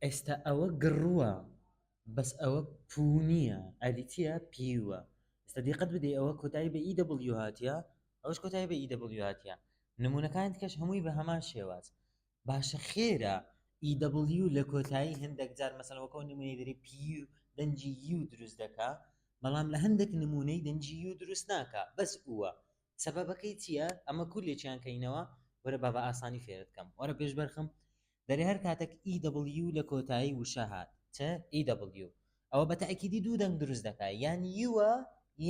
ئێستا ئەوە گڕووە بەس ئەوە پوونیە ئەلیتیە پیوە ئێستا دیقەت بدەی ئەوە کۆتایی بە EW هاتیە ئەوش کۆتایی بە EW هاتیە نمونونەکان کەش هەمووی بە هەمان شێواز باشە خێرە EW لە کۆتایی هەندێک جار مەسەڵ وەکەو نمونەی دەری PU دەنجی U دروست دەکا بەڵام لە هەندێک نمونەی دەنجی U دروست ناکا بەس ئووە سەبەبەکەی چییە ئەمە کولێکیان کەینەوە وەرە بە ئاسانی فێرت کەم وەرە پێش بەرخم دەری هەر کاتێک EW لە کۆتایی وشە هات چە EW ئەوە بە تاکیدی دوو دەنگ دروست دەکات یان یووە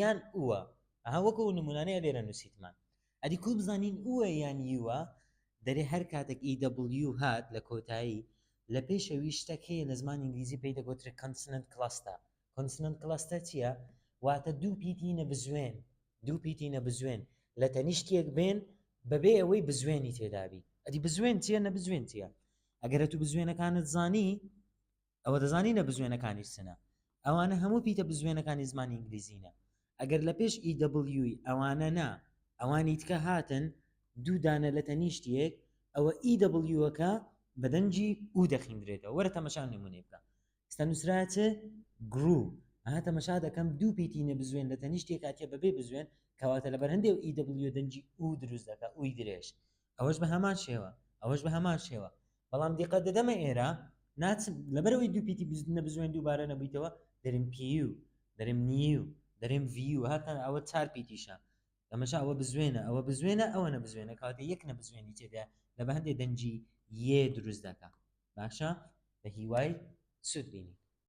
یان ئووە ئەها وەکو نمونانەیە لێرە نووسیتمان ئەدی کو بزانین ئووە یان یووە دەری هەر کاتێک EW هات لە کۆتایی لە پێشەوی شتێک هەیە لە زمانی ئینگلیزی پێی دەگوترێت کۆنسنەنت کڵەستەر کۆنسنەنت کڵەستەر چییە واتە دوو پیتینە بزوێن دوو پیتینە بزوێن لە تەنیشتێک بێن بەبێ ئەوەی بزوێنی تێدابی ئەدی بزوێن چییە نە بزوێن چییە ئەگەرە تو بزوێنەکانت زانی ئەوە دەزانی نە بزوێنەکانی سنە ئەوانە هەموو پیتە بزوێنەکانی زمانی ئینگلیزینە ئەگەر لە پێش EW ئەوانە نا ئەوانی تکە هاتن دوو دانە لە تەنیشتێک ئەوە EW-ەکە بەدەنجی ئو دەخیندرێتەوە وەرە تەمەشان نمونێ بکە ئێستا نووسراچە گرو ئەها تەمەشا دەکەم دوو پیتینە بزوێن لە تەنیشتێک هاتیە بەبێ بزوێن کەواتە لەبەر هەندێک EW دەنجی ئو دروست دەکات ئوی درێژ ئەوەش بە هەمان شێوە ئەوەش بە هەمان شێوە بەڵام دیقەت دەدەمە ئێرە ناچم لەبەرەوەی دوو پیتی نەبزوێن دووبارە نەبوویتەوە دەریم PU دەریم نیو دەریم VU هاتە ئەوە چار پیتیشە ئەمەشا ئەوە بزوێنە ئەوە نەبزوێنە کاتێ یەک نەبزوێنی تێدا لە بە هەندێک دەنجی یێ دروست دەکات باشە بە هیوای سوود بینی